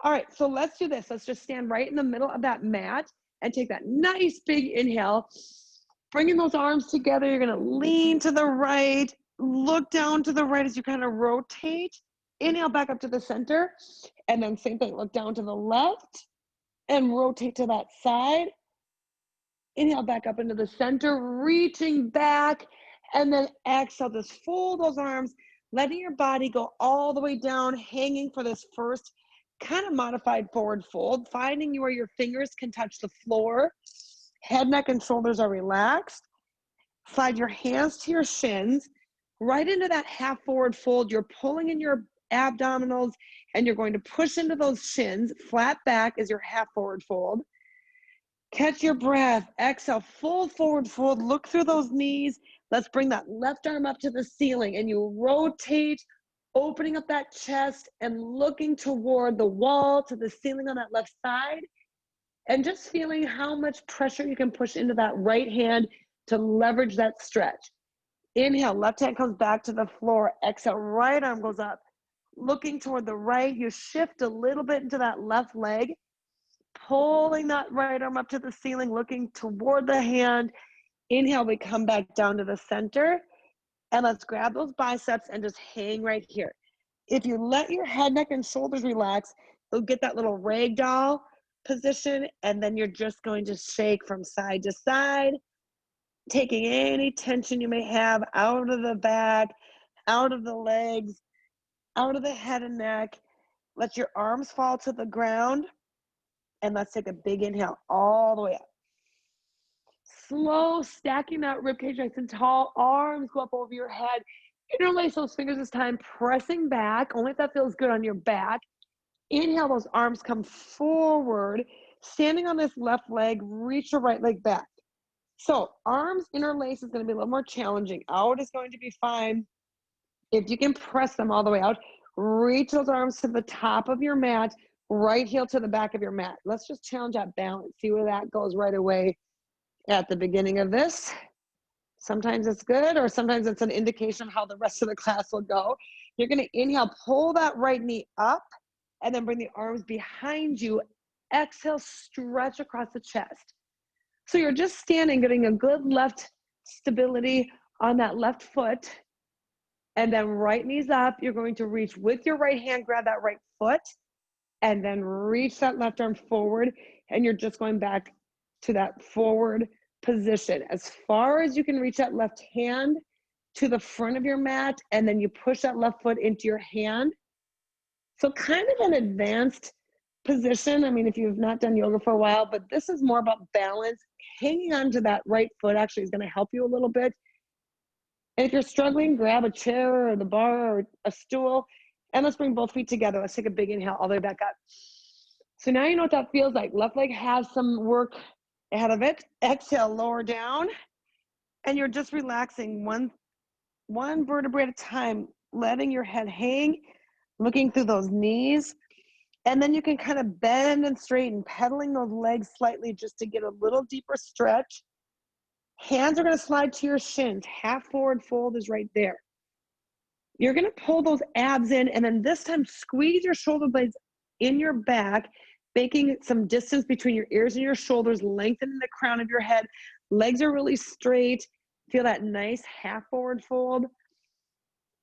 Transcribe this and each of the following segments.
All right, so let's do this. Let's just stand right in the middle of that mat and take that nice big inhale. Bringing those arms together, you're gonna lean to the right, look down to the right as you kind of rotate. Inhale back up to the center, and then same thing, look down to the left and rotate to that side. Inhale back up into the center, reaching back, and then exhale, just fold those arms, letting your body go all the way down, hanging for this first kind of modified forward fold, finding where your fingers can touch the floor. Head, neck, and shoulders are relaxed. Slide your hands to your shins, right into that half forward fold. You're pulling in your abdominals, and you're going to push into those shins. Flat back is your half forward fold. Catch your breath. Exhale, full forward fold. Look through those knees. Let's bring that left arm up to the ceiling, and you rotate, opening up that chest and looking toward the wall, to the ceiling on that left side, and just feeling how much pressure you can push into that right hand to leverage that stretch. Inhale, left hand comes back to the floor. Exhale, right arm goes up. Looking toward the right, you shift a little bit into that left leg, pulling that right arm up to the ceiling, looking toward the hand. Inhale, we come back down to the center, and let's grab those biceps and just hang right here. If you let your head, neck, and shoulders relax, you'll get that little ragdoll position, and then you're just going to shake from side to side, taking any tension you may have out of the back, out of the legs, out of the head and neck. Let your arms fall to the ground, and let's take a big inhale all the way up. Slow, stacking that ribcage nice and tall, arms go up over your head. Interlace those fingers this time, pressing back, only if that feels good on your back. Inhale, those arms come forward. Standing on this left leg, reach your right leg back. So arms interlace is going to be a little more challenging. Out is going to be fine. If you can press them all the way out, reach those arms to the top of your mat, right heel to the back of your mat. Let's just challenge that balance. See where that goes right away at the beginning of this. Sometimes it's good, or sometimes it's an indication of how the rest of the class will go. You're going to inhale, pull that right knee up, and then bring the arms behind you. Exhale, stretch across the chest. So you're just standing, getting a good left stability on that left foot. And then right knee's up. You're going to reach with your right hand, grab that right foot, and then reach that left arm forward. And you're just going back to that forward position as far as you can reach that left hand to the front of your mat, and then you push that left foot into your hand. So kind of an advanced position. I mean, if you've not done yoga for a while, but this is more about balance. Hanging on to that right foot actually is going to help you a little bit. And if you're struggling, grab a chair or the bar or a stool, and let's bring both feet together. Let's take a big inhale all the way back up. So now you know what that feels like. Left leg has some work ahead of it. Exhale, lower down, and you're just relaxing one vertebrae at a time, letting your head hang, looking through those knees. And then you can kind of bend and straighten, pedaling those legs slightly just to get a little deeper stretch. Hands are going to slide to your shins. Half forward fold is right there. You're going to pull those abs in, and then this time squeeze your shoulder blades in your back, making some distance between your ears and your shoulders, lengthening the crown of your head. Legs are really straight. Feel that nice half forward fold.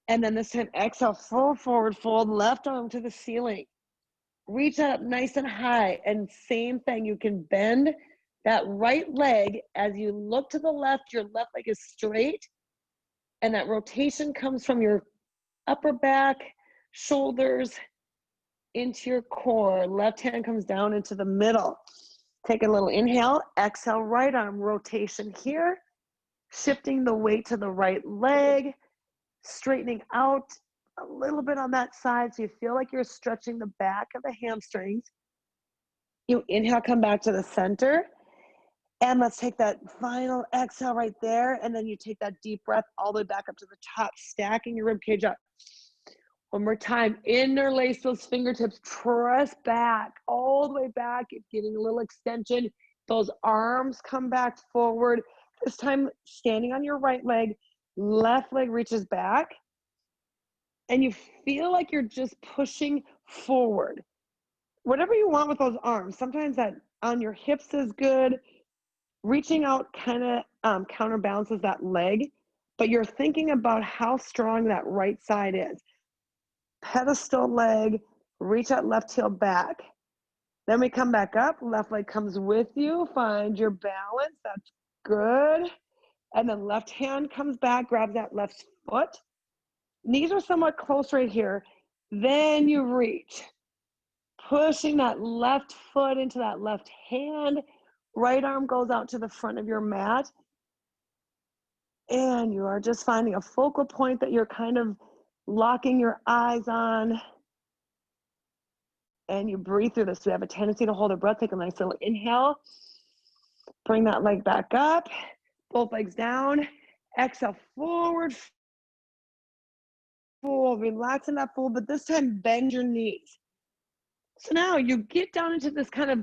And then this time, exhale, full forward fold, left arm to the ceiling. Reach up nice and high, and same thing, you can bend that right leg as you look to the left. Your left leg is straight, and that rotation comes from your upper back, shoulders, into your core. Left hand comes down into the middle. Take a little inhale, exhale, right arm rotation here, shifting the weight to the right leg, straightening out a little bit on that side so you feel like you're stretching the back of the hamstrings. You inhale, come back to the center, and let's take that final exhale right there, and then you take that deep breath all the way back up to the top, stacking your rib cage up. One more time, interlace those fingertips, press back, all the way back, getting a little extension. Those arms come back forward. This time, standing on your right leg, left leg reaches back, and you feel like you're just pushing forward. whatever you want with those arms. Sometimes that on your hips is good. Reaching out kind of counterbalances that leg, but you're thinking about how strong that right side is. Pedestal leg, reach that left heel back. Then we come back up, left leg comes with you, find your balance, that's good. And then left hand comes back, grabs that left foot. Knees are somewhat close right here. Then you reach, pushing that left foot into that left hand. Right arm goes out to the front of your mat. And you are just finding a focal point that you're kind of locking your eyes on. And you breathe through this. We have a tendency to hold our breath. Take a nice little inhale. Bring that leg back up. Both legs down. Exhale, forward fold. Relax in that fold, but this time bend your knees. So now you get down into this kind of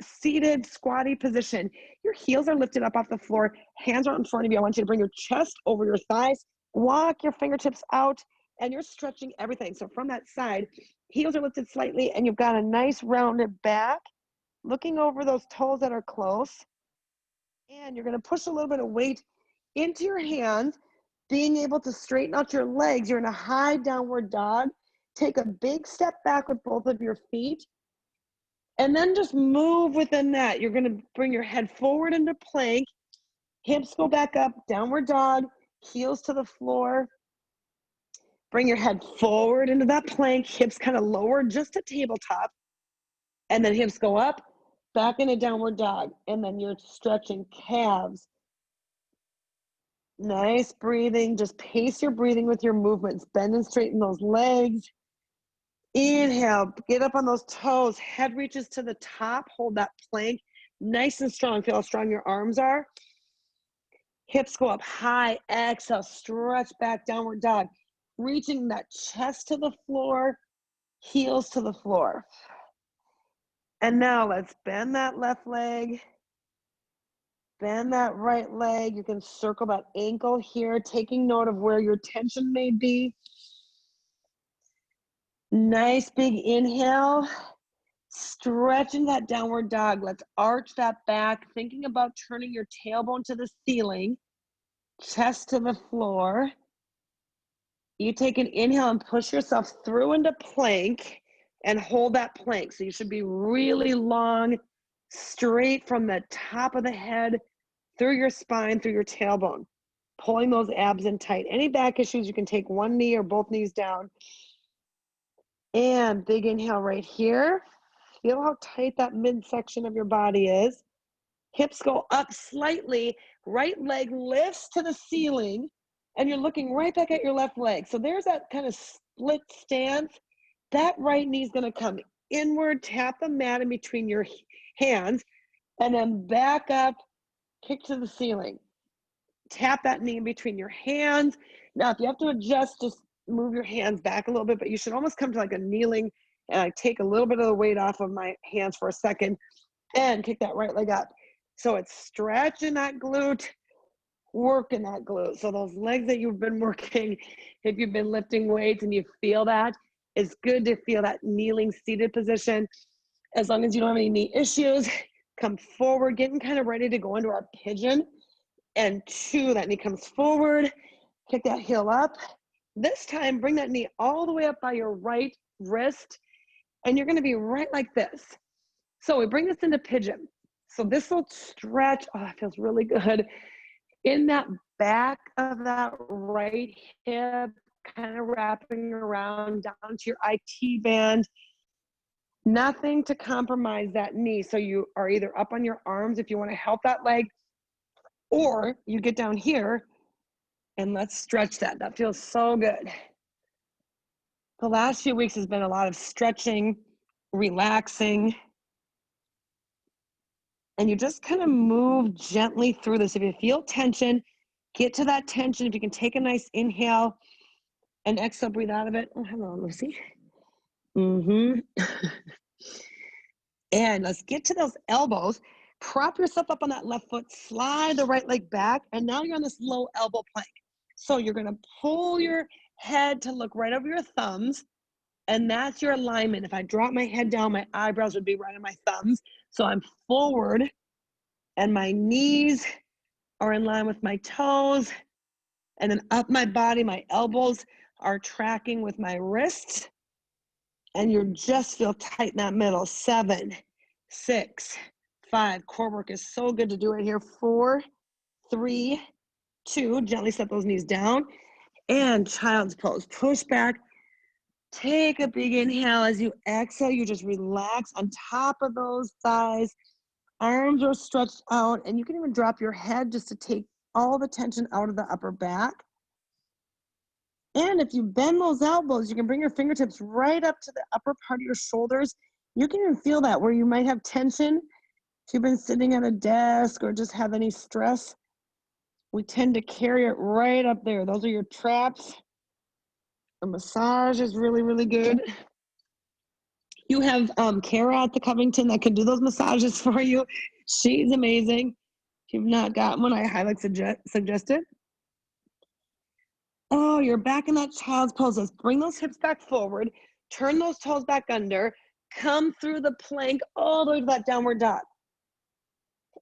seated squatty position. Your heels are lifted up off the floor. Hands are out in front of you. I want you to bring your chest over your thighs. Walk your fingertips out, and you're stretching everything. So from that side, heels are lifted slightly, and you've got a nice rounded back, looking over those toes that are close. And you're going to push a little bit of weight into your hands, being able to straighten out your legs. You're in a high downward dog. Take a big step back with both of your feet. And then just move within that. You're going to bring your head forward into plank. Hips go back up, downward dog, heels to the floor. Bring your head forward into that plank, hips kind of lower just to tabletop. And then hips go up, back into downward dog. And then you're stretching calves. Nice breathing. Just pace your breathing with your movements. Bend and straighten those legs. Inhale, get up on those toes. Head reaches to the top. Hold that plank nice and strong. Feel how strong your arms are. Hips go up high. Exhale, stretch back, downward dog. Reaching that chest to the floor, heels to the floor. And now let's bend that left leg. Bend that right leg. You can circle that ankle here, taking note of where your tension may be. Nice big inhale. Stretching that downward dog. Let's arch that back, thinking about turning your tailbone to the ceiling, chest to the floor. You take an inhale and push yourself through into plank and hold that plank. So you should be really long, straight from the top of the head, through your spine, through your tailbone, pulling those abs in tight. Any back issues, you can take one knee or both knees down. And big inhale right here. Feel how tight that midsection of your body is. Hips go up slightly. Right leg lifts to the ceiling, and you're looking right back at your left leg. So there's that kind of split stance. That right knee is going to come inward, tap the mat in between your hands, and then back up, kick to the ceiling. Tap that knee in between your hands. Now, if you have to adjust, just move your hands back a little bit, but you should almost come to like a kneeling, and I take a little bit of the weight off of my hands for a second and kick that right leg up. So it's stretching that glute, working that glute. So those legs that you've been working, if you've been lifting weights and you feel that, it's good to feel that kneeling seated position. As long as you don't have any knee issues, come forward, getting kind of ready to go into our pigeon. And two, that knee comes forward, kick that heel up. This time, bring that knee all the way up by your right wrist, and you're gonna be right like this. So we bring this into pigeon. So this will stretch, oh, it feels really good. In that back of that right hip, kind of wrapping around down to your IT band. Nothing to compromise that knee. So you are either up on your arms if you wanna help that leg, or you get down here and let's stretch that. That feels so good. The last few weeks has been a lot of stretching, relaxing, and you just kind of move gently through this. If you feel tension, get to that tension. If you can take a nice inhale and exhale, breathe out of it. Oh, hello, Lucy. And let's get to those elbows. Prop yourself up on that left foot, slide the right leg back, and now you're on this low elbow plank. So you're gonna pull your head to look right over your thumbs. And that's your alignment. If I drop my head down, my eyebrows would be right on my thumbs. So I'm forward and my knees are in line with my toes. And then up my body, my elbows are tracking with my wrists. And you just feel tight in that middle. 7, 6, 5. Core work is so good to do right here. 4, 3, 2. Gently set those knees down. And child's pose. Push back. Take a big inhale. As you exhale, you just relax on top of those thighs. Arms are stretched out. And you can even drop your head just to take all the tension out of the upper back. And if you bend those elbows, you can bring your fingertips right up to the upper part of your shoulders. You can even feel that where you might have tension. If you've been sitting at a desk or just have any stress, we tend to carry it right up there. Those are your traps. A massage is really, really good. You have Kara at the Covington that can do those massages for you. She's amazing. If you've not gotten one, I highly suggest it. Oh, you're back in that child's pose. Let's bring those hips back forward. Turn those toes back under. Come through the plank all the way to that downward dog.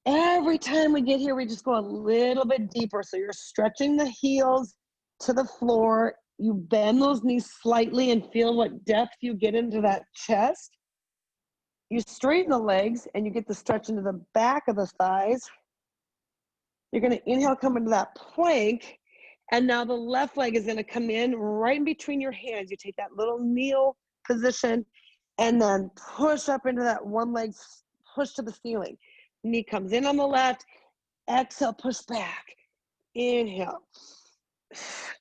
Every time we get here, we just go a little bit deeper. So you're stretching the heels to the floor. You bend those knees slightly and feel what depth you get into that chest. You straighten the legs and you get the stretch into the back of the thighs. You're going to inhale, come into that plank. And now the left leg is going to come in right in between your hands. You take that little kneel position and then push up into that one leg, push to the ceiling. Knee comes in on the left. Exhale, push back. Inhale.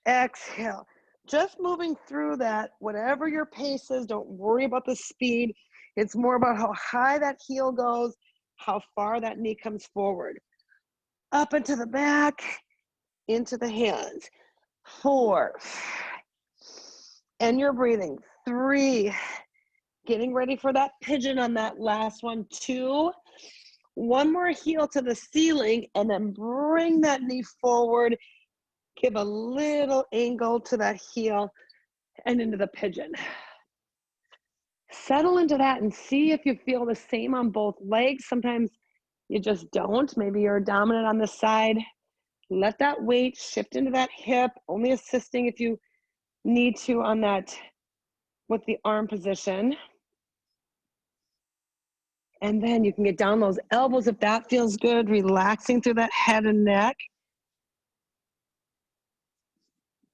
Exhale. Just moving through that, whatever your pace is, don't worry about the speed. It's more about how high that heel goes, how far that knee comes forward. Up into the back, into the hands. 4. And you're breathing. 3. Getting ready for that pigeon on that last one. 2. One more heel to the ceiling and then bring that knee forward. Give a little angle to that heel and into the pigeon. Settle into that and see if you feel the same on both legs. Sometimes you just don't. Maybe you're dominant on this side. Let that weight shift into that hip, only assisting if you need to on that with the arm position. And then you can get down those elbows if that feels good, relaxing through that head and neck.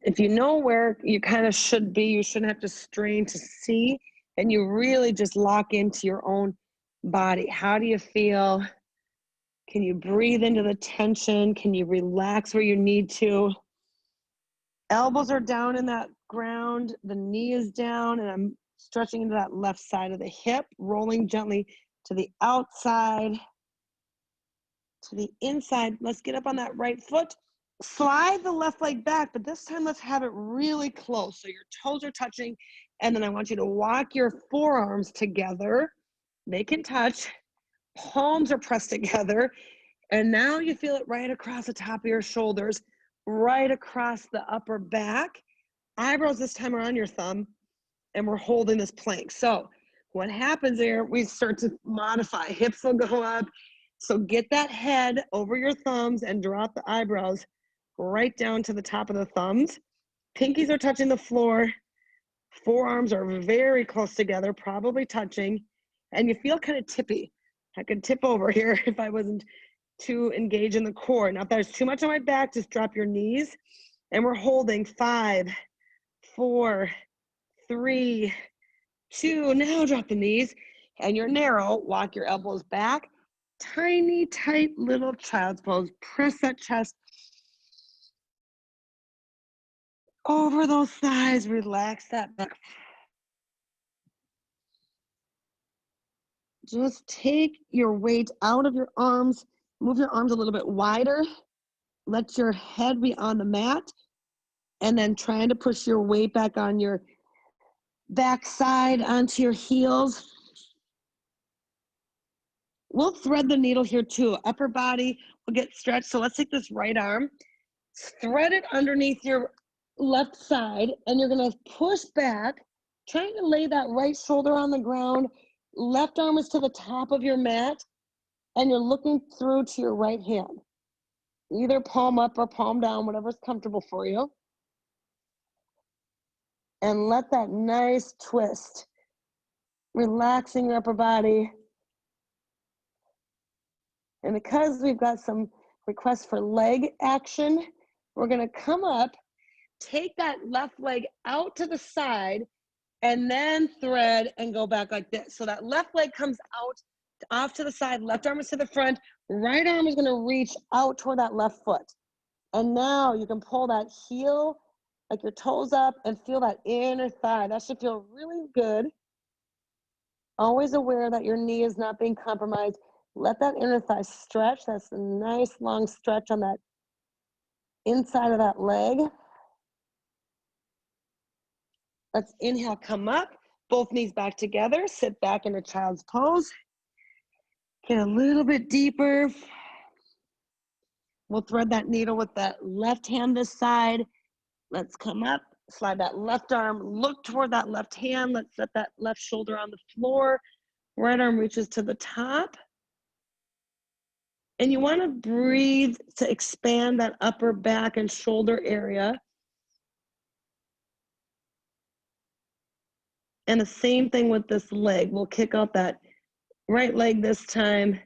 If you know where you kind of should be, you shouldn't have to strain to see, and you really just lock into your own body. How do you feel? Can you breathe into the tension? Can you relax where you need to? Elbows are down in that ground, the knee is down, and I'm stretching into that left side of the hip, rolling gently to the outside, to the inside. Let's get up on that right foot. Slide the left leg back, but this time let's have it really close. So your toes are touching, and then I want you to walk your forearms together. They can touch. Palms are pressed together. And now you feel it right across the top of your shoulders, right across the upper back. Eyebrows this time are on your thumb, and we're holding this plank. So what happens there, we start to modify. Hips will go up. So get that head over your thumbs and drop the eyebrows right down to the top of the thumbs. Pinkies are touching the floor. Forearms are very close together, probably touching. And you feel kind of tippy. I could tip over here if I wasn't too engaged in the core. Now, if there's too much on my back, just drop your knees. And we're holding 5, 4, 3, 2. Now drop the knees. And you're narrow. Walk your elbows back. Tiny, tight little child's pose. Press that chest over those thighs. Relax that back. Just take your weight out of your arms. Move your arms a little bit wider. Let your head be on the mat. And then trying to push your weight back on your back side onto your heels. We'll thread the needle here too. Upper body will get stretched. So let's take this right arm, thread it underneath your left side, and you're gonna push back trying to lay that right shoulder on the ground. Left arm is to the top of your mat, and you're looking through to your right hand. Either palm up or palm down, whatever's comfortable for you. And let that nice twist, relaxing your upper body. And because we've got some requests for leg action, we're gonna come up, take that left leg out to the side, and then thread and go back like this. So that left leg comes out, off to the side, left arm is to the front, right arm is gonna reach out toward that left foot. And now you can pull that heel, like your toes up, and feel that inner thigh. That should feel really good. Always aware that your knee is not being compromised. Let that inner thigh stretch. That's a nice long stretch on that inside of that leg. Let's inhale, come up, both knees back together, sit back into child's pose. Get a little bit deeper. We'll thread that needle with that left hand this side. Let's come up, slide that left arm, look toward that left hand. Let's set that left shoulder on the floor. Right arm reaches to the top. And you want to breathe to expand that upper back and shoulder area. And the same thing with this leg. We'll kick out that right leg this time.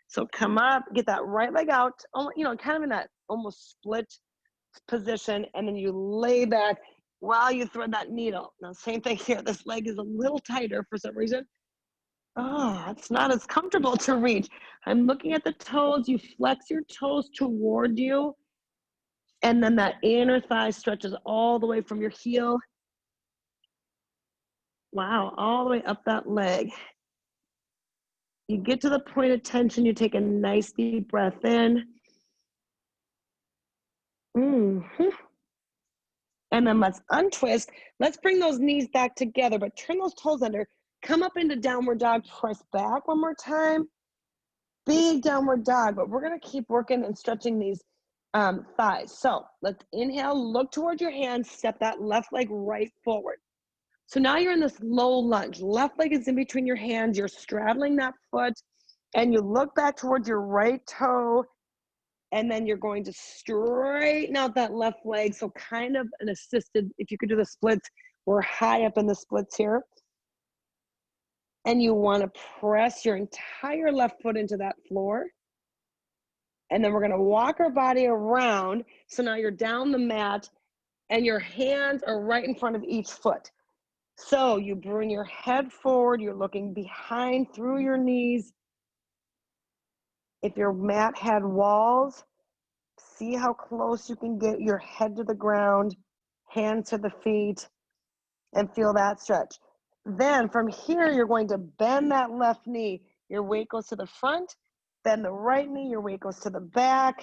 So come up, get that right leg out, kind of in that almost split position, and then you lay back while you thread that needle. Now, same thing here. This leg is a little tighter for some reason. Oh, it's not as comfortable to reach. I'm looking at the toes. You flex your toes toward you, and then that inner thigh stretches all the way from your heel. Wow, all the way up that leg. You get to the point of tension, you take a nice deep breath in. Mm-hmm. And then let's untwist. Let's bring those knees back together, but turn those toes under. Come up into downward dog, press back one more time. Big downward dog, but we're gonna keep working and stretching these thighs. So let's inhale, look towards your hands, step that left leg right forward. So now you're in this low lunge. Left leg is in between your hands. You're straddling that foot, and you look back towards your right toe, and then you're going to straighten out that left leg. So kind of an assisted, if you could do the splits, we're high up in the splits here. And you want to press your entire left foot into that floor. And then we're going to walk our body around. So now you're down the mat, and your hands are right in front of each foot. So you bring your head forward, you're looking behind through your knees. If your mat had walls, see how close you can get your head to the ground, hands to the feet, and feel that stretch. Then from here, you're going to bend that left knee. Your weight goes to the front, bend the right knee, your weight goes to the back,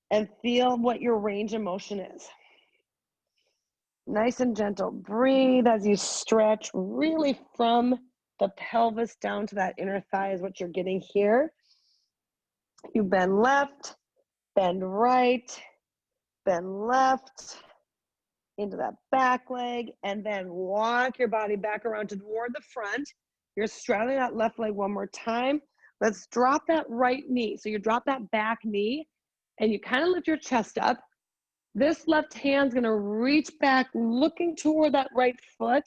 and feel what your range of motion is. Nice and gentle. Breathe as you stretch, really from the pelvis down to that inner thigh is what you're getting here. You bend left, bend right, bend left into that back leg, and then walk your body back around toward the front. You're straddling that left leg one more time. Let's drop that right knee. So you drop that back knee, and you kind of lift your chest up. This left hand's gonna reach back, looking toward that right foot.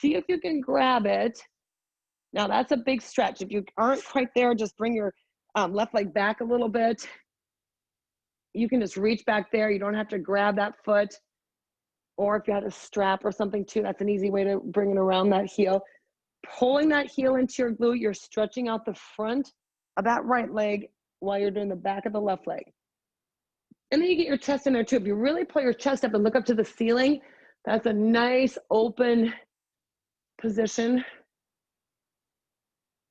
See if you can grab it. Now that's a big stretch. If you aren't quite there, just bring your left leg back a little bit. You can just reach back there. You don't have to grab that foot. Or if you had a strap or something too, that's an easy way to bring it around that heel. Pulling that heel into your glute, you're stretching out the front of that right leg while you're doing the back of the left leg. And then you get your chest in there too. If you really pull your chest up and look up to the ceiling, that's a nice open position.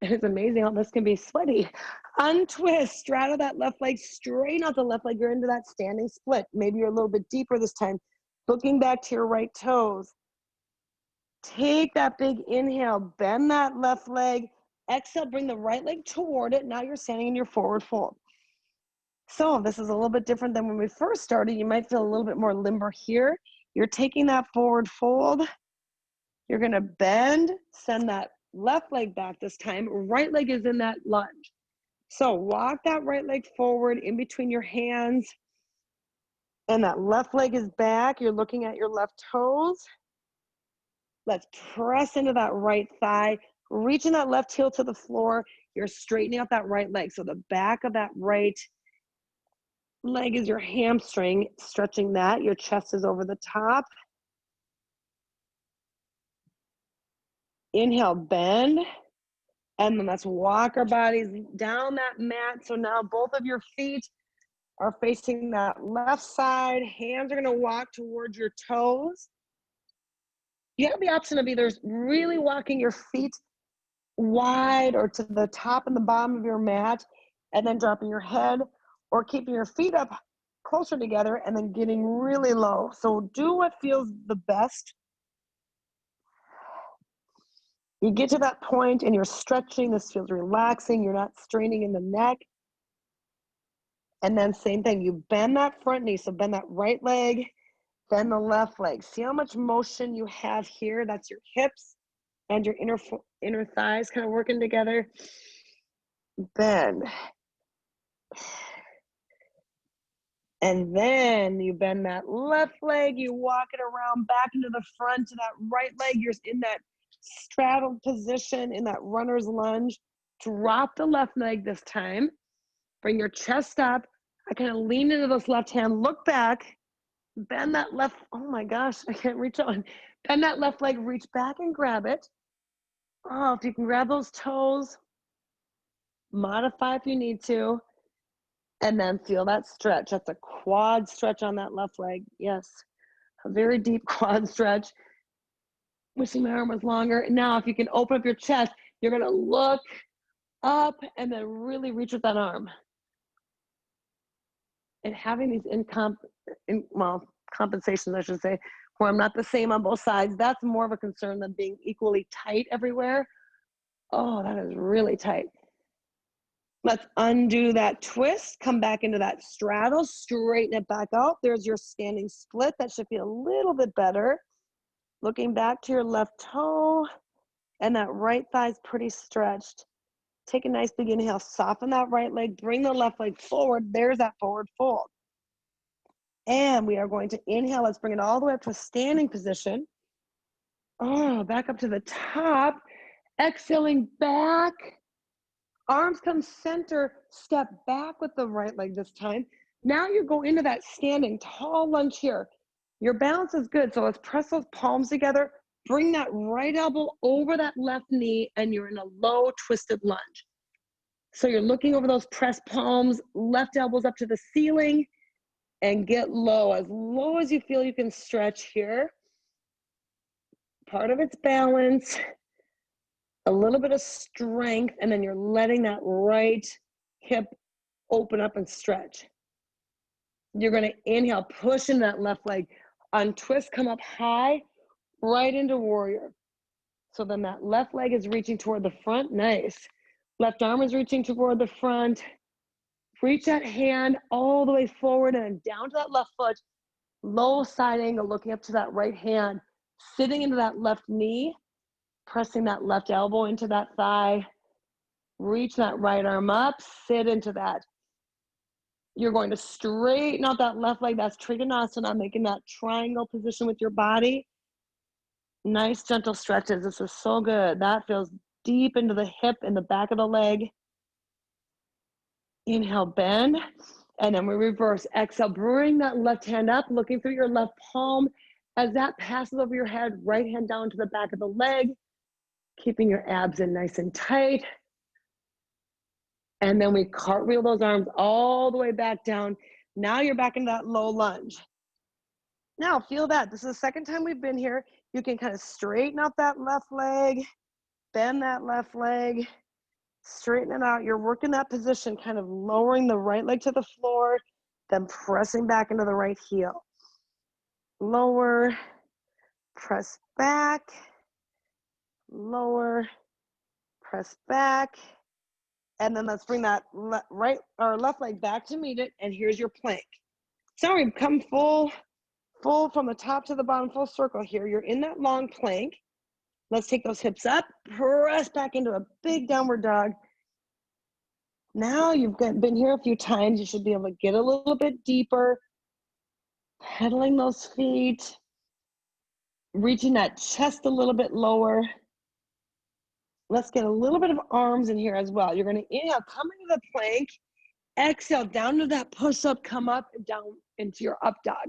It's amazing how this can be sweaty. Untwist, straddle that left leg, straighten out the left leg. You're into that standing split. Maybe you're a little bit deeper this time. Looking back to your right toes. Take that big inhale, bend that left leg. Exhale, bring the right leg toward it. Now you're standing in your forward fold. So this is a little bit different than when we first started. You might feel a little bit more limber here. You're taking that forward fold. You're gonna bend, send that left leg back this time. Right leg is in that lunge. So walk that right leg forward in between your hands, and that left leg is back. You're looking at your left toes. Let's press into that right thigh, reaching that left heel to the floor. You're straightening out that right leg. So the back of that right leg is your hamstring, stretching that. Your chest is over the top. Inhale, bend. And then let's walk our bodies down that mat. So now both of your feet are facing that left side. Hands are gonna walk towards your toes. You have the option of either really walking your feet wide or to the top and the bottom of your mat and then dropping your head, or keeping your feet up closer together and then getting really low. So do what feels the best. You get to that point and you're stretching. This feels relaxing. You're not straining in the neck. And then same thing, you bend that front knee. So bend that right leg, bend the left leg. See how much motion you have here? That's your hips and your inner thighs kind of working together. Bend. And then you bend that left leg, you walk it around back into the front to that right leg. You're in that straddled position, in that runner's lunge. Drop the left leg this time. Bring your chest up. I kind of lean into this left hand, look back, bend that left, oh my gosh, I can't reach on. Bend that left leg, reach back and grab it. Oh, if you can grab those toes, modify if you need to, and then feel that stretch. That's a quad stretch on that left leg. Yes, a very deep quad stretch. Wishing my arm was longer. Now, if you can open up your chest, you're gonna look up and then really reach with that arm. And having these compensations, I should say, where I'm not the same on both sides, that's more of a concern than being equally tight everywhere. Oh, that is really tight. Let's undo that twist, come back into that straddle, straighten it back out. There's your standing split. That should feel a little bit better. Looking back to your left toe, and that right thigh is pretty stretched. Take a nice big inhale, soften that right leg, bring the left leg forward. There's that forward fold. And we are going to inhale. Let's bring it all the way up to a standing position. Oh, back up to the top. Exhaling back. Arms come center. Step back with the right leg this time. Now you go into that standing tall lunge here. Your balance is good. So let's press those palms together. Bring that right elbow over that left knee, and you're in a low twisted lunge. So you're looking over those pressed palms, left elbows up to the ceiling, and get low as you feel you can stretch here. Part of it's balance, a little bit of strength, and then you're letting that right hip open up and stretch. You're gonna inhale, push in that left leg, untwist, come up high, right into warrior. So then that left leg is reaching toward the front, nice. Left arm is reaching toward the front. Reach that hand all the way forward and down to that left foot, low side angle, looking up to that right hand, sitting into that left knee, pressing that left elbow into that thigh, reach that right arm up, sit into that. You're going to straighten out that left leg. That's Trikonasana, making that triangle position with your body. Nice gentle stretches. This is so good. That feels deep into the hip and the back of the leg. Inhale, bend, and then we reverse. Exhale, bring that left hand up, looking through your left palm. As that passes over your head, right hand down to the back of the leg, keeping your abs in nice and tight. And then we cartwheel those arms all the way back down. Now you're back in that low lunge. Now feel that. This is the second time we've been here. You can kind of straighten out that left leg, bend that left leg, straighten it out. You're working that position, kind of lowering the right leg to the floor, then pressing back into the right heel. Lower, press back, lower, press back. And then let's bring that right or left leg back to meet it. And here's your plank. Sorry, come full from the top to the bottom, full circle here. You're in that long plank. Let's take those hips up, press back into a big downward dog. Now you've been here a few times. You should be able to get a little bit deeper, pedaling those feet, reaching that chest a little bit lower. Let's get a little bit of arms in here as well. You're going to inhale, come into the plank, exhale down to that push-up, come up and down into your up dog.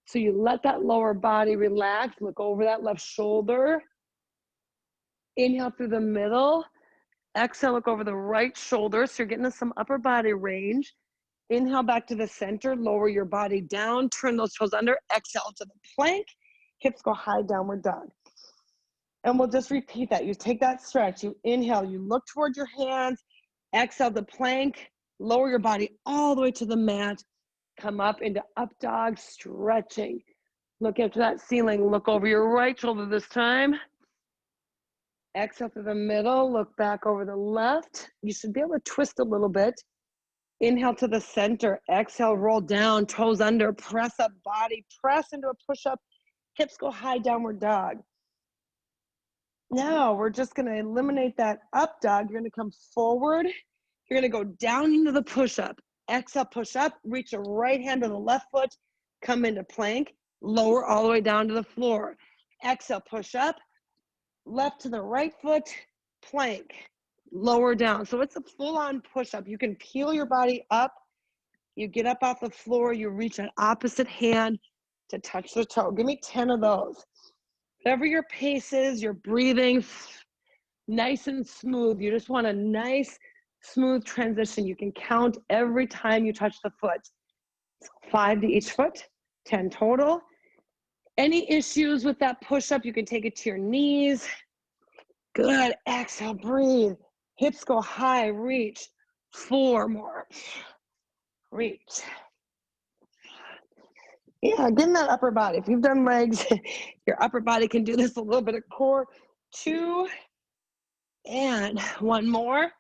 So you let that lower body relax, look over that left shoulder. Inhale through the middle. Exhale, look over the right shoulder. So you're getting some upper body range. Inhale back to the center, lower your body down, turn those toes under, exhale to the plank, hips go high, downward dog. And we'll just repeat that. You take that stretch, you inhale, you look toward your hands, exhale the plank, lower your body all the way to the mat, come up into up dog, stretching. Look up to that ceiling, look over your right shoulder this time. Exhale through the middle, look back over the left. You should be able to twist a little bit. Inhale to the center, exhale, roll down, toes under, press up body, press into a push-up, hips go high, downward dog. Now we're just gonna eliminate that up dog. You're gonna come forward. You're gonna go down into the push-up. Exhale, push up, reach your right hand to the left foot, come into plank, lower all the way down to the floor. Exhale, push up, left to the right foot, plank, lower down. So it's a full-on push-up. You can peel your body up. You get up off the floor, you reach an opposite hand to touch the toe. Give me 10 of those. Whatever your pace is, you're breathing nice and smooth. You just want a nice, smooth transition. You can count every time you touch the foot. So 5 to each foot, 10 total. Any issues with that push-up, you can take it to your knees. Good, exhale, breathe. Hips go high, reach. 4 more. Reach. Yeah, get in that upper body. If you've done legs, your upper body can do this, a little bit of core. 2, and 1 more.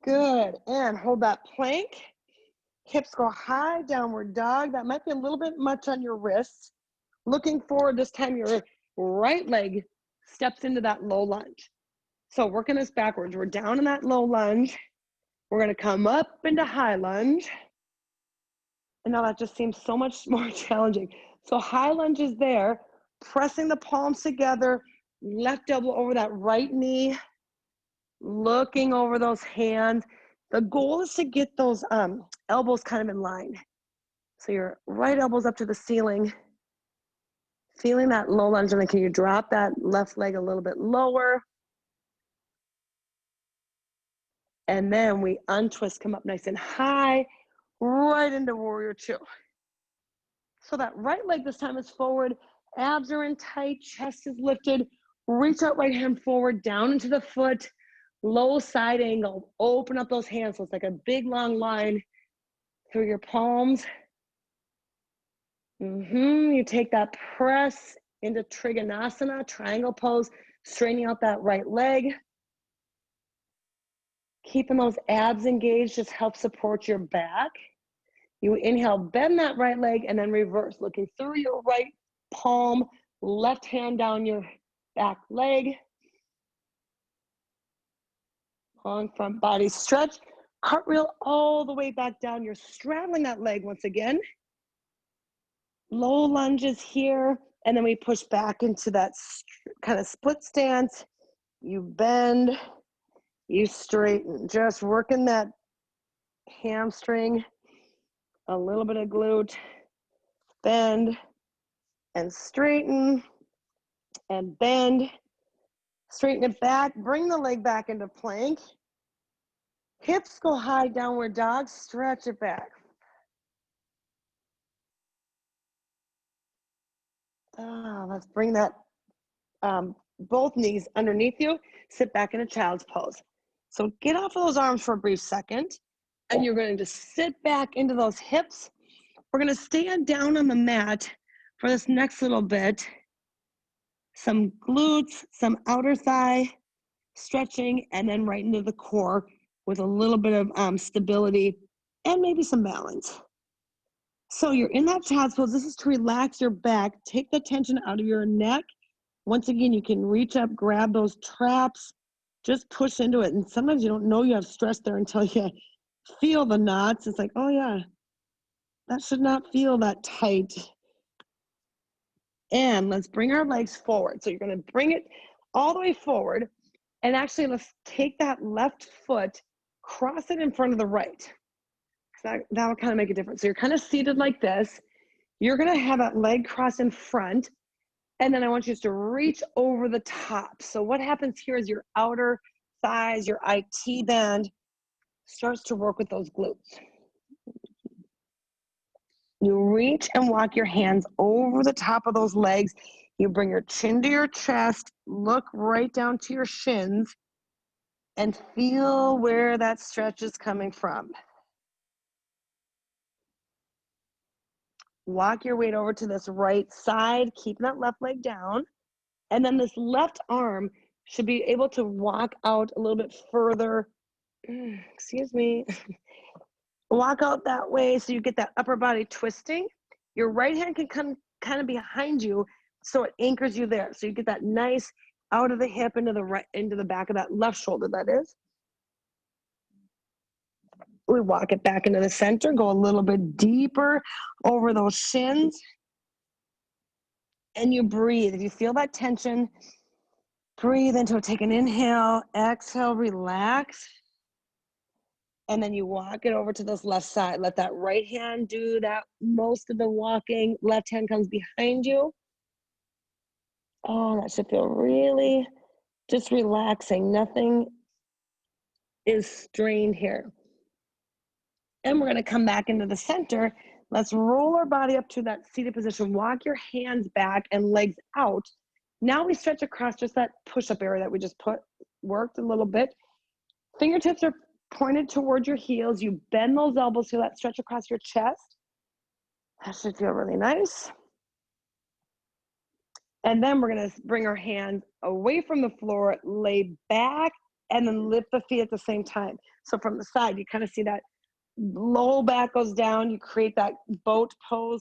Good, and hold that plank. Hips go high, downward dog. That might be a little bit much on your wrists. Looking forward, this time your right leg steps into that low lunge. So working this backwards. We're down in that low lunge. We're gonna come up into high lunge. And now that just seems so much more challenging. So high lunge is there, pressing the palms together, left elbow over that right knee, looking over those hands. The goal is to get those elbows kind of in line. So your right elbow's up to the ceiling, feeling that low lunge, and then can you drop that left leg a little bit lower? And then we untwist, come up nice and high, right into warrior 2. So that right leg this time is forward, abs are in tight, chest is lifted, reach out right hand forward, down into the foot, low side angle, open up those hands. So it's like a big long line through your palms. You take that press into Trikonasana, triangle pose, straightening out that right leg. Keeping those abs engaged just helps support your back. You inhale, bend that right leg, and then reverse, looking through your right palm, left hand down your back leg. Long front body stretch. Cartwheel all the way back down. You're straddling that leg once again. Low lunges here, and then we push back into that kind of split stance. You bend, you straighten, just working that hamstring, a little bit of glute, bend and straighten and bend, straighten it back, bring the leg back into plank. Hips go high, downward dog, stretch it back. Let's bring that both knees underneath you, sit back in a child's pose. So get off of those arms for a brief second, and you're going to sit back into those hips. We're going to stand down on the mat for this next little bit. Some glutes, some outer thigh stretching, and then right into the core with a little bit of stability and maybe some balance. So you're in that child's pose. This is to relax your back, take the tension out of your neck, Once again, you can reach up, grab those traps, just push into it. And sometimes you don't know you have stress there until you feel the knots. It's like, oh yeah, that should not feel that tight. And let's bring our legs forward. So you're going to bring it all the way forward. And actually, let's take that left foot, cross it in front of the right. That'll kind of make a difference. So you're kind of seated like this. You're going to have that leg crossed in front. And then I want you to reach over the top. So what happens here is your outer thighs, your IT band starts to work with those glutes. You reach and walk your hands over the top of those legs. You bring your chin to your chest, look right down to your shins, and feel where that stretch is coming from. Walk your weight over to this right side, keeping that left leg down. And then this left arm should be able to walk out a little bit further. Excuse me. Walk out that way so you get that upper body twisting. Your right hand can come kind of behind you so it anchors you there. So you get that nice out of the hip into the back of that left shoulder, that is. We walk it back into the center, go a little bit deeper over those shins. And you breathe. If you feel that tension, breathe into it. Take an inhale, exhale, relax. And then you walk it over to this left side. Let that right hand do that most of the walking. Left hand comes behind you. Oh, that should feel really just relaxing. Nothing is strained here. And we're going to come back into the center. Let's roll our body up to that seated position. Walk your hands back and legs out. Now we stretch across just that push-up area that we just worked a little bit. Fingertips are pointed towards your heels. You bend those elbows, feel that stretch across your chest. That should feel really nice. And then we're going to bring our hands away from the floor, lay back, and then lift the feet at the same time. So from the side, you kind of see that low back goes down. You create that boat pose.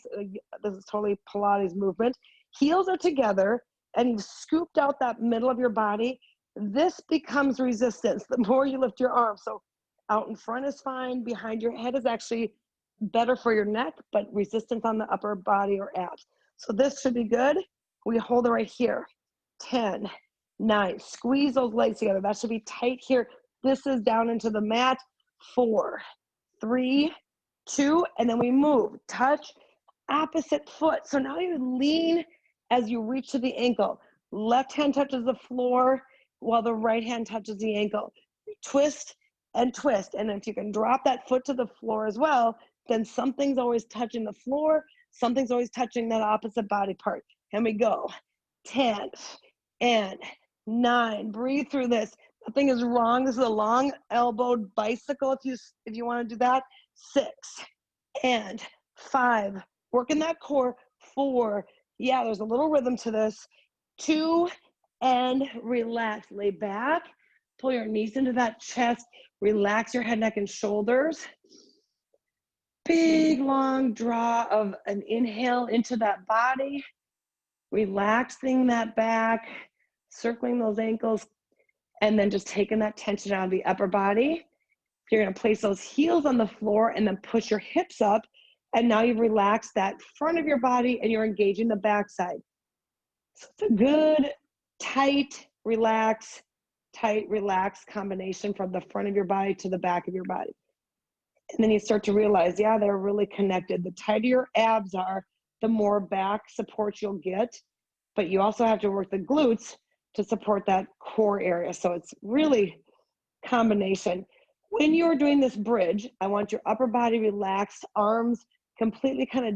This is totally Pilates movement. Heels are together, and you've scooped out that middle of your body. This becomes resistance the more you lift your arms. So out in front is fine. Behind your head is actually better for your neck, but resistance on the upper body or abs. So this should be good. We hold it right here. 10, 9, squeeze those legs together. That should be tight here. This is down into the mat. 4, 3, 2, and then we move. Touch opposite foot. So now you lean as you reach to the ankle. Left hand touches the floor while the right hand touches the ankle. Twist and twist. And if you can drop that foot to the floor as well, then something's always touching the floor. Something's always touching that opposite body part. And we go. 10 and 9. Breathe through this. Nothing is wrong. This is a long elbowed bicycle if you want to do that. 6 and 5. Working that core. 4. Yeah, there's a little rhythm to this. 2 and relax. Lay back. Pull your knees into that chest. Relax your head, neck, and shoulders. Big, long draw of an inhale into that body. Relaxing that back, circling those ankles, and then just taking that tension out of the upper body. You're going to place those heels on the floor and then push your hips up. And now you've relaxed that front of your body and you're engaging the backside. So it's a good, tight, relax combination from the front of your body to the back of your body. And then you start to realize, yeah, they're really connected. The tighter your abs are, the more back support you'll get. But you also have to work the glutes to support that core area. So it's really combination. When you're doing this bridge, I want your upper body relaxed, arms completely kind of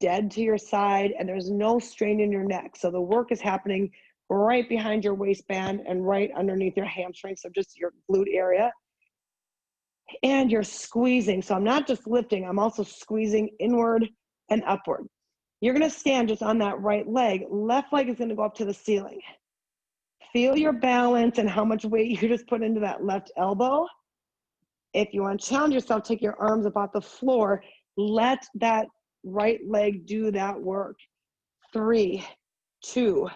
dead to your side, and there's no strain in your neck. So the work is happening right behind your waistband and right underneath your hamstring, so just your glute area. And you're squeezing. So I'm not just lifting, I'm also squeezing inward and upward. You're going to stand just on that right leg. Left leg is going to go up to the ceiling. Feel your balance and how much weight you just put into that left elbow. If you want to challenge yourself, take your arms up off the floor. Let that right leg do that work. 3, 2,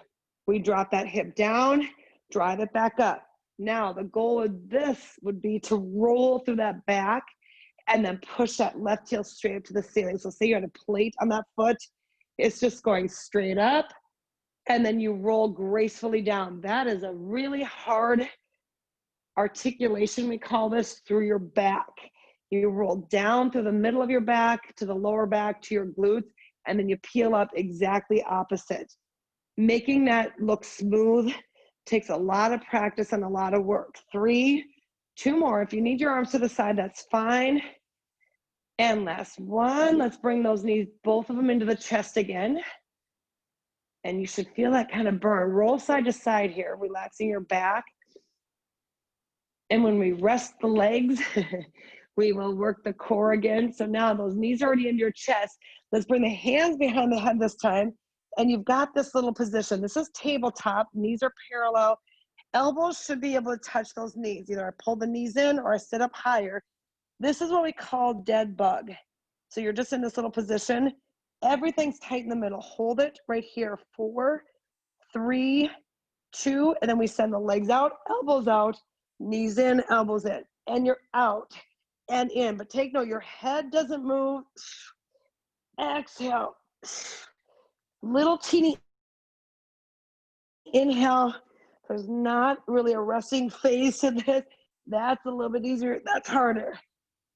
We drop that hip down, drive it back up. Now, the goal of this would be to roll through that back and then push that left heel straight up to the ceiling. So say you had a plate on that foot, it's just going straight up, and then you roll gracefully down. That is a really hard articulation, we call this, through your back. You roll down through the middle of your back to the lower back to your glutes, and then you peel up exactly opposite. Making that look smooth takes a lot of practice and a lot of work. 3, 2 more. If you need your arms to the side, that's fine. And last one, let's bring those knees, both of them, into the chest again. And you should feel that kind of burn. Roll side to side here, relaxing your back. And when we rest the legs, we will work the core again. So now those knees are already into your chest. Let's bring the hands behind the head this time. And you've got this little position. This is tabletop. Knees are parallel. Elbows should be able to touch those knees. Either I pull the knees in or I sit up higher. This is what we call dead bug. So you're just in this little position. Everything's tight in the middle. Hold it right here. 4, 3, 2, and then we send the legs out, elbows out, knees in, elbows in, and you're out and in. But take note, your head doesn't move. Exhale. Little teeny inhale. There's not really a resting phase to this. That's a little bit easier. That's harder.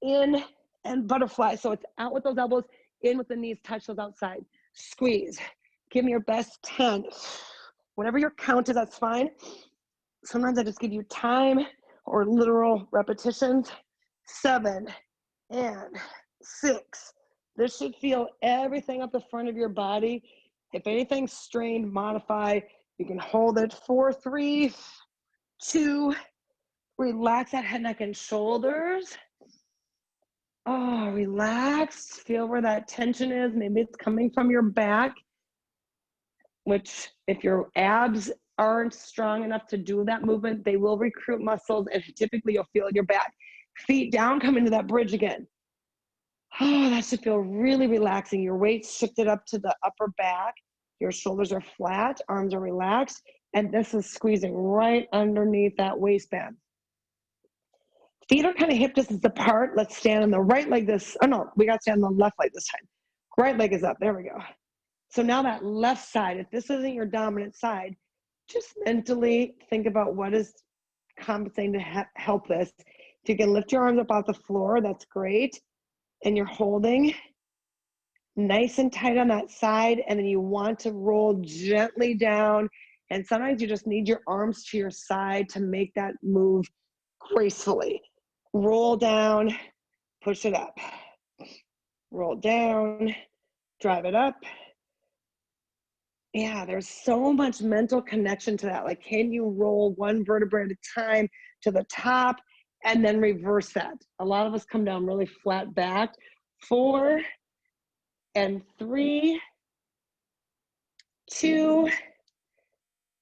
In and butterfly. So it's out with those elbows, in with the knees, touch those outside. Squeeze. Give me your best 10. Whatever your count is, that's fine. Sometimes I just give you time or literal repetitions. 7 and 6. This should feel everything up the front of your body. If anything's strained, modify. You can hold it. 4, 3, 2. Relax that head, neck, and shoulders. Oh, relax. Feel where that tension is. Maybe it's coming from your back, which if your abs aren't strong enough to do that movement, they will recruit muscles, and typically you'll feel it in your back. Feet down, come into that bridge again. Oh, that should feel really relaxing. Your weight's shifted up to the upper back. Your shoulders are flat, arms are relaxed, and this is squeezing right underneath that waistband. Feet are kind of hip distance apart. Let's stand on the right leg this, oh no, we got to stand on the left leg this time. Right leg is up, there we go. So now that left side, if this isn't your dominant side, just mentally think about what is compensating to help this. If you can lift your arms up off the floor, that's great. And you're holding nice and tight on that side, and then you want to roll gently down. And sometimes you just need your arms to your side to make that move gracefully. Roll down, push it up. Roll down, drive it up. Yeah, there's so much mental connection to that. Like, can you roll one vertebrae at a time to the top and then reverse that? A lot of us come down really flat back. 4 and 3, 2,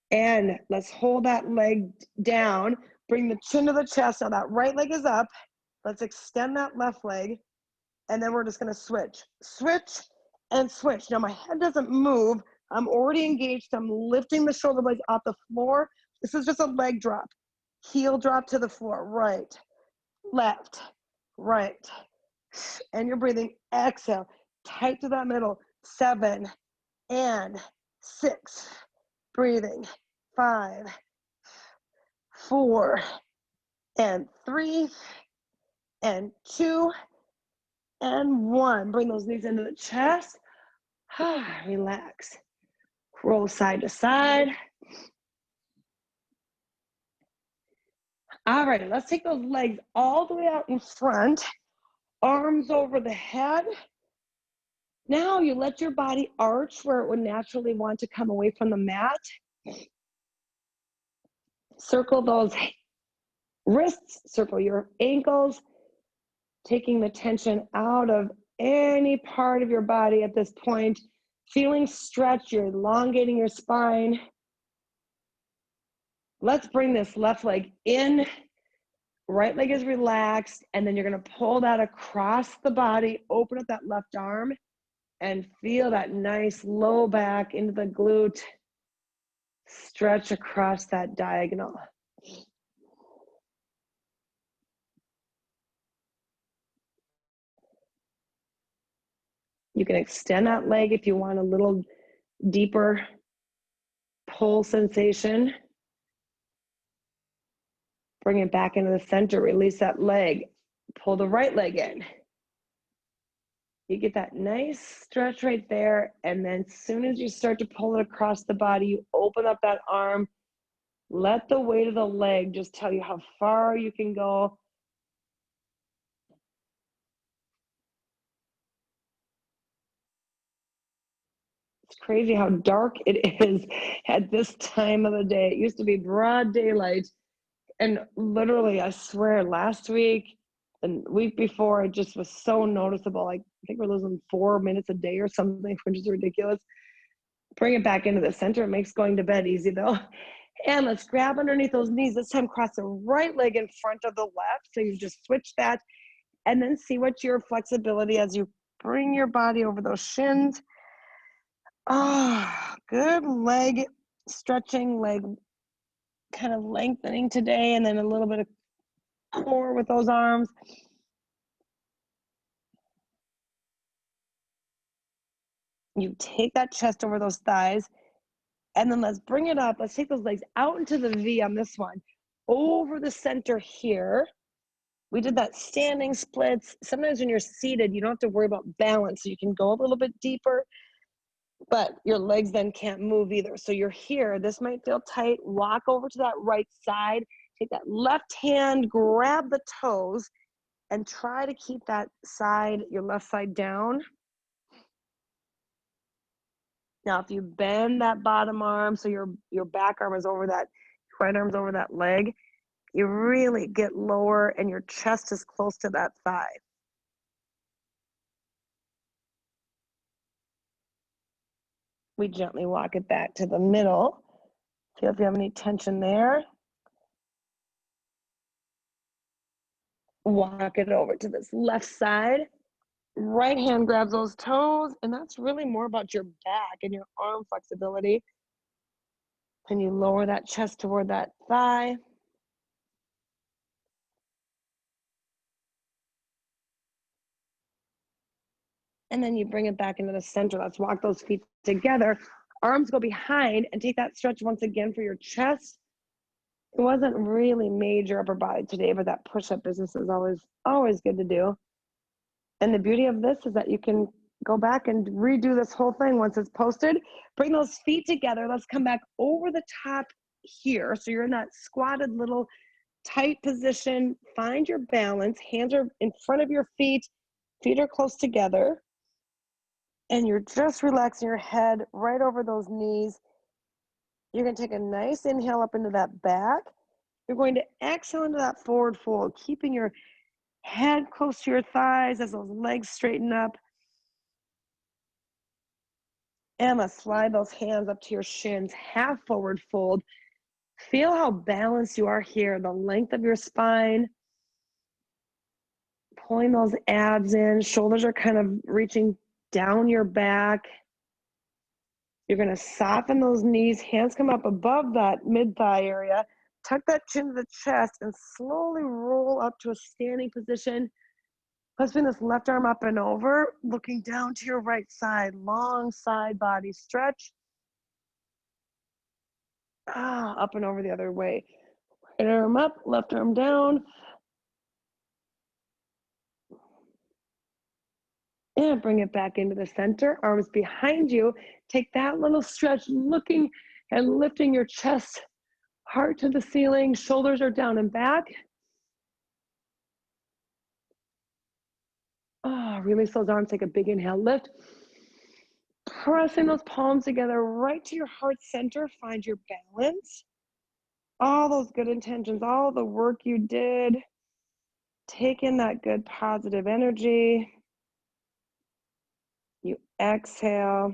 and let's hold that leg down. Bring the chin to the chest. Now that right leg is up. Let's extend that left leg, and then we're just gonna switch. Switch and switch. Now my head doesn't move. I'm already engaged. I'm lifting the shoulder blades off the floor. This is just a leg drop. Heel drop to the floor. Right, left, right. And you're breathing. Exhale. Tight to that middle. 7 and 6. Breathing. 5, 4 and 3 and 2 and 1. Bring those knees into the chest. Relax. Roll side to side. All right, let's take those legs all the way out in front. Arms over the head. Now you let your body arch where it would naturally want to come away from the mat. Circle those wrists, circle your ankles, taking the tension out of any part of your body at this point. Feeling stretch, you're elongating your spine. Let's bring this left leg in. Right leg is relaxed, and then you're gonna pull that across the body, open up that left arm, and feel that nice low back into the glute. Stretch across that diagonal. You can extend that leg if you want a little deeper pull sensation. Bring it back into the center, release that leg, pull the right leg in. You get that nice stretch right there, and then as soon as you start to pull it across the body, you open up that arm, let the weight of the leg just tell you how far you can go. It's crazy how dark it is at this time of the day. It used to be broad daylight, and literally, I swear, last week and week before, it just was so noticeable. Like, I think we're losing 4 minutes a day or something, which is ridiculous. Bring it back into the center. It makes going to bed easy, though. And let's grab underneath those knees. This time, cross the right leg in front of the left. So you just switch that, and then see what your flexibility as you bring your body over those shins. Ah, good leg stretching, leg kind of lengthening today, and then a little bit of core with those arms. You take that chest over those thighs, and then let's bring it up. Let's take those legs out into the V on this one, over the center here. We did that standing splits. Sometimes when you're seated, you don't have to worry about balance. So you can go a little bit deeper, but your legs then can't move either. So you're here. This might feel tight. Walk over to that right side. Take that left hand, grab the toes, and try to keep that side, your left side down. Now, if you bend that bottom arm, so your back arm is over that, right arm's over that leg, you really get lower and your chest is close to that thigh. We gently walk it back to the middle. Feel if you have any tension there. Walk it over to this left side. Right hand grabs those toes, and that's really more about your back and your arm flexibility. And you lower that chest toward that thigh. And then you bring it back into the center. Let's walk those feet together. Arms go behind, and take that stretch once again for your chest. It wasn't really major upper body today, but that push-up business is always good to do. And the beauty of this is that you can go back and redo this whole thing once it's posted. Bring those feet together. Let's come back over the top here. So you're in that squatted little tight position. Find your balance. Hands are in front of your feet. Feet are close together. And you're just relaxing your head right over those knees. You're going to take a nice inhale up into that back. You're going to exhale into that forward fold, keeping your head close to your thighs as those legs straighten up. And let's slide those hands up to your shins, half forward fold. Feel how balanced you are here, the length of your spine. Pulling those abs in, shoulders are kind of reaching down your back. You're going to soften those knees, hands come up above that mid-thigh area. Tuck that chin to the chest and slowly roll up to a standing position. Let's bring this left arm up and over, looking down to your right side. Long side body stretch. Up and over the other way. Right arm up, left arm down. And bring it back into the center. Arms behind you. Take that little stretch, looking and lifting your chest, heart to the ceiling. Shoulders are down and back. Release those arms. Take a big inhale, lift. Pressing those palms together right to your heart center. Find your balance. All those good intentions, all the work you did. Take in that good positive energy. You exhale.